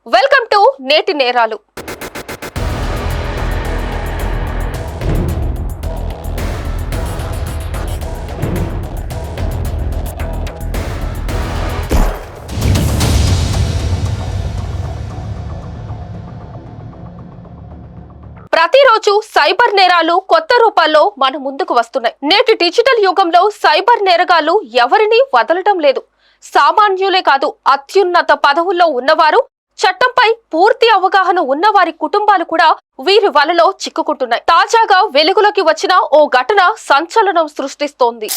Welcome to నేటి నేరాలు. ప్రతిరోజు సైబర్ నేరాలు కొత్త రూపాల్లో మన ముందుకు వస్తున్నాయి. నేటి డిజిటల్ యుగంలో సైబర్ నేరగాళ్లు ఎవరిని వదలటం లేదు. సామాన్యులే కాదు, అత్యున్నత పదవుల్లో ఉన్నవారు, చట్టంపై పూర్తి అవగాహన ఉన్న వారి కుటుంబాలు కూడా వీరి వలలో చిక్కుకుంటున్నాయి. తాజాగా వెలుగులోకి వచ్చిన ఓ ఘటన సంచలనం సృష్టిస్తోంది.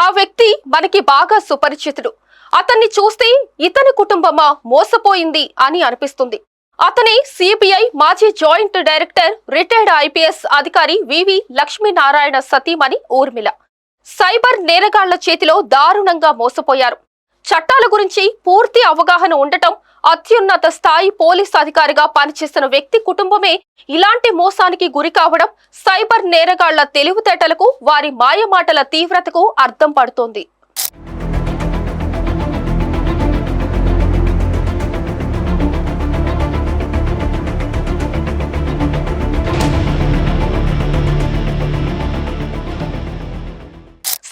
ఆ వ్యక్తి మనకి బాగా సుపరిచితుడు. అతన్ని చూస్తే ఇతని కుటుంబమా మోసపోయింది అని అనిపిస్తుంది. అతని సిబిఐ మాజీ జాయింట్ డైరెక్టర్, రిటైర్డ్ ఐపీఎస్ అధికారి వివి లక్ష్మీనారాయణ సతీమణి ఊర్మిళ. సైబర్ నేరగాళ్ల చేతిలో దారుణంగా మోసపోయారు. చట్టాల గురించి పూర్తి అవగాహన ఉండటం, అత్యున్నత స్థాయి పోలీస్ అధికారిగా పనిచేస్తున్న వ్యక్తి కుటుంబమే ఇలాంటి మోసానికి గురి కావడం సైబర్ నేరగాళ్ల తెలివితేటలకు, వారి మాయమాటల తీవ్రతకు అర్థం పడుతోంది.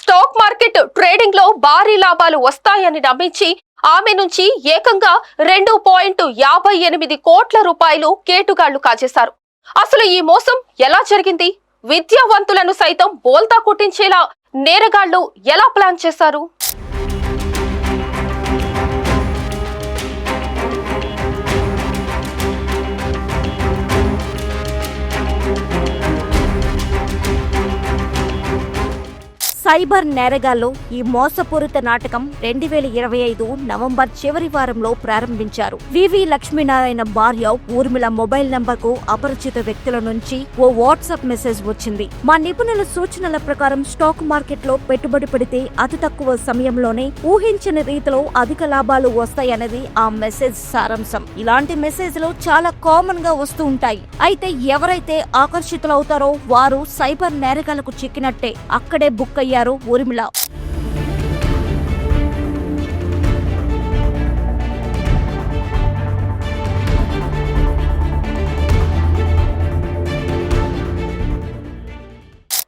స్టాక్ మార్కెట్ ట్రేడింగ్ లో భారీ లాభాలు వస్తాయని నమ్మించి ఆమె నుంచి ఏకంగా 2.58 కోట్ల రూపాయలు కేటుగాళ్లు కాజేశారు. అసలు ఈ మోసం ఎలా జరిగింది? విద్యావంతులను సైతం బోల్తా కొట్టించేలా నేరగాళ్లు ఎలా ప్లాన్ చేశారు? సైబర్ నేరగాళ్లు ఈ మోసపూరిత నాటకం 2025 నవంబర్ చివరి వారంలో ప్రారంభించారు. వివి లక్ష్మీనారాయణ భార్య ఊర్మిళ మొబైల్ నంబర్ కు అపరిచిత వ్యక్తుల నుంచి ఓ వాట్సాప్ మెసేజ్ వచ్చింది. మా నిపుణుల సూచనల ప్రకారం స్టాక్ మార్కెట్ లో పెట్టుబడి పెడితే అతి తక్కువ సమయంలోనే ఊహించని రీతిలో అధిక లాభాలు వస్తాయనేది ఆ మెసేజ్ సారాంశం. ఇలాంటి మెసేజ్లు చాలా కామన్ గా వస్తూ ఉంటాయి. అయితే ఎవరైతే ఆకర్షితులవుతారో వారు సైబర్ నేరగాళ్లకు చిక్కినట్టే. అక్కడే బుక్ అయ్యారు ఊర్మిళ.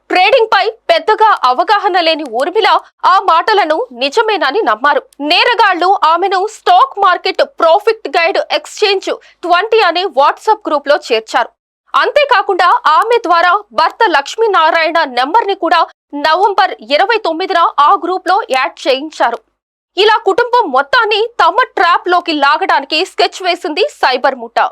ట్రేడింగ్ పై పెద్దగా అవగాహన లేని ఊర్మిళ ఆ మాటలను నిజమేనని నమ్మారు. నేరగాళ్లు ఆమెను stock market profit guide exchange 20 అనే వాట్సాప్ గ్రూప్ లో చేర్చారు. అంతేకాకుండా ఆమె ద్వారా భర్త లక్ష్మీనారాయణ నెంబర్ ని కూడా నవంబర్ 29న ఆ గ్రూప్ లో యాడ్ చేయించారు. ఇలా కుటుంబం మొత్తాన్ని తమ ట్రాప్ లోకి లాగడానికి స్కెచ్ వేసింది సైబర్ ముఠా.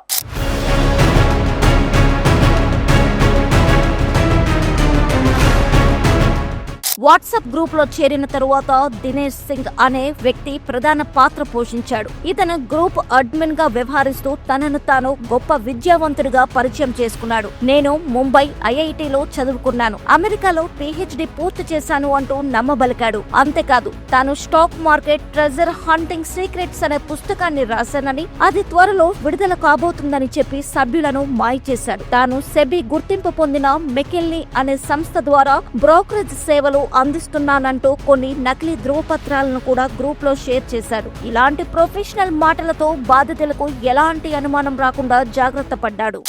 వాట్సాప్ గ్రూప్ లో చేరిన తరువాత దినేష్ సింగ్ అనే వ్యక్తి ప్రధాన పాత్ర పోషించాడు. ఇతను గ్రూప్ అడ్మిన్ గా వ్యవహరిస్తూ తనను తాను గొప్ప విద్యావంతుడిగా పరిచయం చేసుకున్నాడు. నేను ముంబై ఐఐటిలో చదువుకున్నాను, అమెరికాలో పిహెచ్డి పూర్తి చేశాను అంటూ నమ్మబలికాడు. అంతేకాదు, తాను stock market treasure hunting secrets అనే పుస్తకాన్ని రాశానని, అది త్వరలో విడుదల కాబోతుందని చెప్పి సభ్యులను మాయ చేశాడు. తాను సెబీ గుర్తింపు పొందిన మెకెల్నీ అనే సంస్థ ద్వారా బ్రోకరేజ్ సేవలు అందిస్తున్నానంటూ కొన్ని నకిలీ ధృవపత్రాలను కూడా గ్రూప్ లో షేర్ చేశాడు. ఇలాంటి ప్రొఫెషనల్ మాటలతో బాధితులకు ఎలాంటి అనుమానం రాకుండా జాగ్రత్త పడ్డాడు.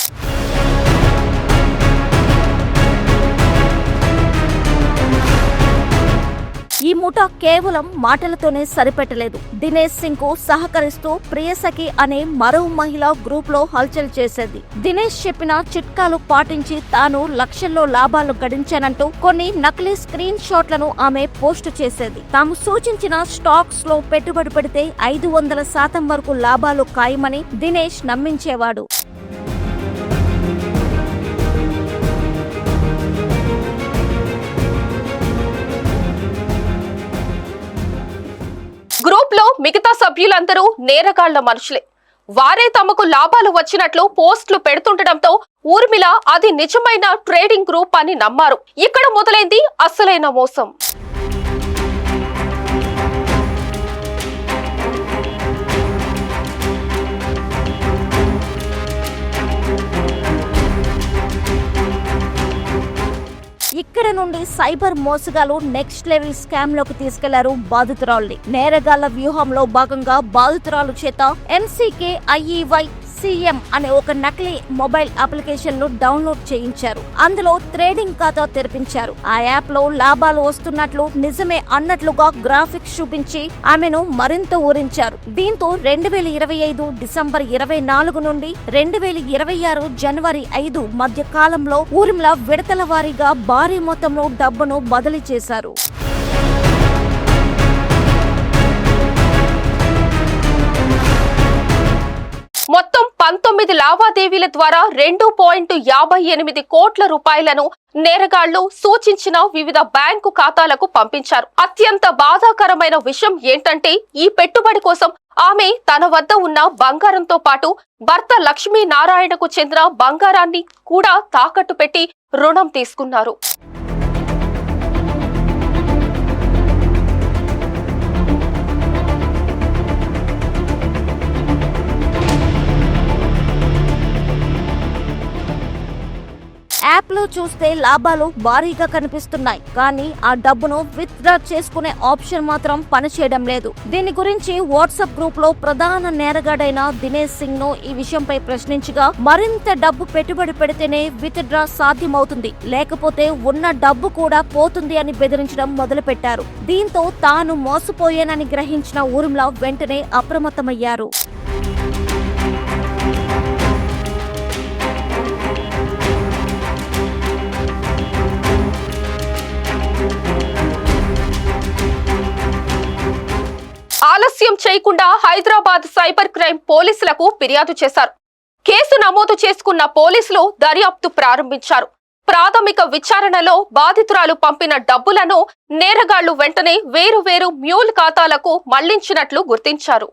ఈ ముఠా కేవలం మాటలతోనే సరిపెట్టలేదు. దినేష్ సింగ్ కు సహకరిస్తూ ప్రియసఖి అనే మరో మహిళ గ్రూప్ లో హల్చల్ చేసేది. దినేష్ చెప్పిన చిట్కాలు పాటించి తాను లక్షల్లో లాభాలు గడించానంటూ కొన్ని నకిలీ స్క్రీన్ షాట్లను ఆమె పోస్ట్ చేసేది. తాము సూచించిన స్టాక్స్ లో పెట్టుబడి పెడితే 500% వరకు లాభాలు ఖాయమని దినేష్ నమ్మించేవాడు. గ్రూప్ లో మిగతా సభ్యులందరూ నేరగాళ్ల మనుషులే. వారే తమకు లాభాలు వచ్చినట్లు పోస్టులు పెడుతుండటంతో ఊర్మిళ అది నిజమైన ట్రేడింగ్ గ్రూప్ అని నమ్మారు. ఇక్కడ మొదలైంది అసలైన మోసం. ఇక్కడ నుండి సైబర్ మోసగాలు నెక్స్ట్ లెవెల్ స్కామ్ లోకి తీసుకెళ్లారు బాధితురాల్ని. నేరగాళ్ల వ్యూహంలో భాగంగా బాధితురాలు చేత MCKIEY CM అనే ఒక నకిలీ మొబైల్ అప్లికేషన్ ను డౌన్లోడ్ చేయించారు. అందులో ట్రేడింగ్ ఖాతా తెరిపించారు. ఆ యాప్ లో లాభాలు వస్తున్నట్లు నిజమే అన్నట్లుగా గ్రాఫిక్స్ చూపించి ఆమెను మరింత ఊరించారు. దీంతో 2025 డిసెంబర్ 24 నుండి 2026 జనవరి 5 మధ్య కాలంలో ఊర్మిళ విడతల వారీగా భారీ మొత్తంలో డబ్బును బదిలీ చేశారు. మొత్తం 19 లావాదేవీల ద్వారా 2.58 కోట్ల రూపాయలను నేరగాళ్లు సూచించిన వివిధ బ్యాంకు ఖాతాలకు పంపించారు. అత్యంత బాధాకరమైన విషయం ఏంటంటే ఈ పెట్టుబడి కోసం ఆమె తన వద్ద ఉన్న బంగారంతో పాటు భర్త లక్ష్మీనారాయణకు చెందిన బంగారాన్ని కూడా తాకట్టు పెట్టి రుణం తీసుకున్నారు. యాప్ లో చూస్తే లాభాలు భారీగా కనిపిస్తున్నాయి, కానీ ఆ డబ్బును విత్ డ్రా చేసుకునే ఆప్షన్ మాత్రం పనిచేయడం లేదు. దీని గురించి వాట్సాప్ గ్రూప్ లో ప్రధాన నేరగాడైన దినేష్ సింగ్ ను ఈ విషయంపై ప్రశ్నించగా, మరింత డబ్బు పెట్టుబడి పెడితేనే విత్ డ్రా సాధ్యమవుతుంది, లేకపోతే ఉన్న డబ్బు కూడా పోతుంది అని బెదిరించడం మొదలుపెట్టారు. దీంతో తాను మోసపోయానని గ్రహించిన ఊర్మిళ వెంటనే అప్రమత్తమయ్యారు. ఆలస్యం చేయకుండా హైదరాబాద్ సైబర్ క్రైమ్ పోలీసులకు ఫిర్యాదు చేశారు. కేసు నమోదు చేసుకున్న పోలీసులు దర్యాప్తు ప్రారంభించారు. ప్రాథమిక విచారణలో బాధితురాలు పంపిన డబ్బులను నేరగాళ్లు వెంటనే వేరు మ్యూల్ ఖాతాలకు మళ్లించినట్లు గుర్తించారు.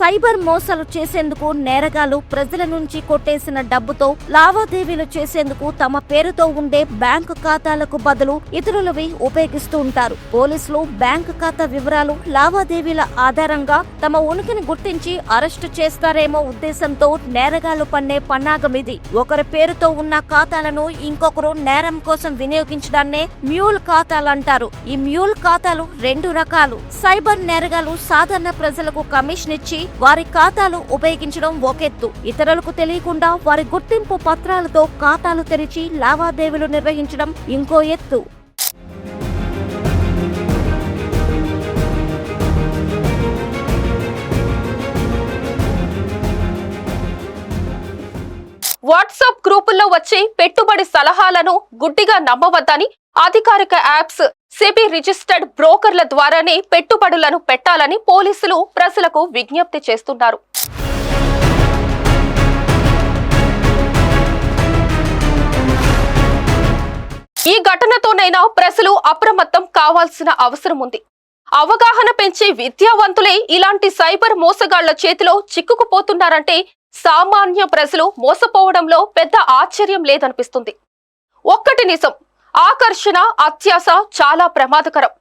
సైబర్ మోసాలు చేసేందుకు నేరగాళ్లు ప్రజల నుంచి కొట్టేసిన డబ్బుతో లావాదేవీలు చేసేందుకు తమ పేరుతో ఉండే బ్యాంకు ఖాతాలకు బదులు ఇతరులవి ఉపయోగిస్తూ ఉంటారు. పోలీసులు బ్యాంకు ఖాతా వివరాలు, లావాదేవీల ఆధారంగా తమ ఉనికిని గుర్తించి అరెస్టు చేస్తారేమో ఉద్దేశంతో నేరగాళ్లు పన్నే పన్నాగం ఇది. ఒకరి పేరుతో ఉన్న ఖాతాలను ఇంకొకరు నేరం కోసం వినియోగించడాన్నే మ్యూల్ ఖాతాలు అంటారు. ఈ మ్యూల్ ఖాతాలు 2 రకాలు. సైబర్ నేరగాళ్లు సాధారణ ప్రజలకు కమిషన్ ఇచ్చి వారి ఖాతాలు ఉపయోగించడం ఒకెత్తు, ఇతరులకు తెలియకుండా వారి గుర్తింపు పత్రాలతో ఖాతాలు తెరిచి లావాదేవీలు నిర్వహించడం ఇంకో ఎత్తు. వాట్సాప్ గ్రూపుల్లో వచ్చే పెట్టుబడి సలహాలను గుడ్డిగా నమ్మవద్దని అధికారిక యాప్స్, సెబీ రిజిస్టర్డ్ బ్రోకర్ల ద్వారానే పెట్టుబడులను పెట్టాలని పోలీసులు ప్రజలకు విజ్ఞప్తి చేస్తున్నారు. ఈ ఘటనతోనైనా ప్రజలు అప్రమత్తం కావాల్సిన అవసరం ఉంది. అవగాహన పెంచే విద్యావంతులే ఇలాంటి సైబర్ మోసగాళ్ల చేతిలో చిక్కుకుపోతున్నారంటే సామాన్య ప్రజలు మోసపోవడంలో పెద్ద ఆశ్చర్యం లేదనిపిస్తుంది. ఒక్కటి నిజం, ఆకర్షణ, అత్యాశ చాలా ప్రమాదకరం.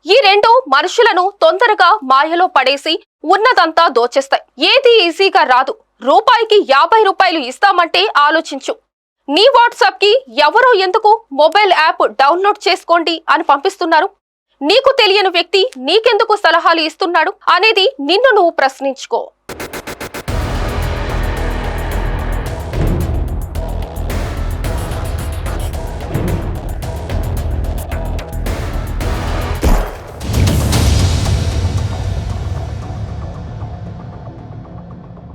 ఈ 2 మనుషులను తొందరగా మాయలో పడేసి ఉన్నదంతా దోచేస్తాయి. ఏది ఈజీగా రాదు. రూపాయికి 50 రూపాయలు ఇస్తామంటే ఆలోచించు. నీ వాట్సాప్ కి ఎవరో ఎందుకు మొబైల్ యాప్ డౌన్లోడ్ చేసుకోండి అని పంపిస్తున్నారు? నీకు తెలియని వ్యక్తి నీకెందుకు సలహాలు ఇస్తున్నాడు అనేది నిన్ను నువ్వు ప్రశ్నించుకో.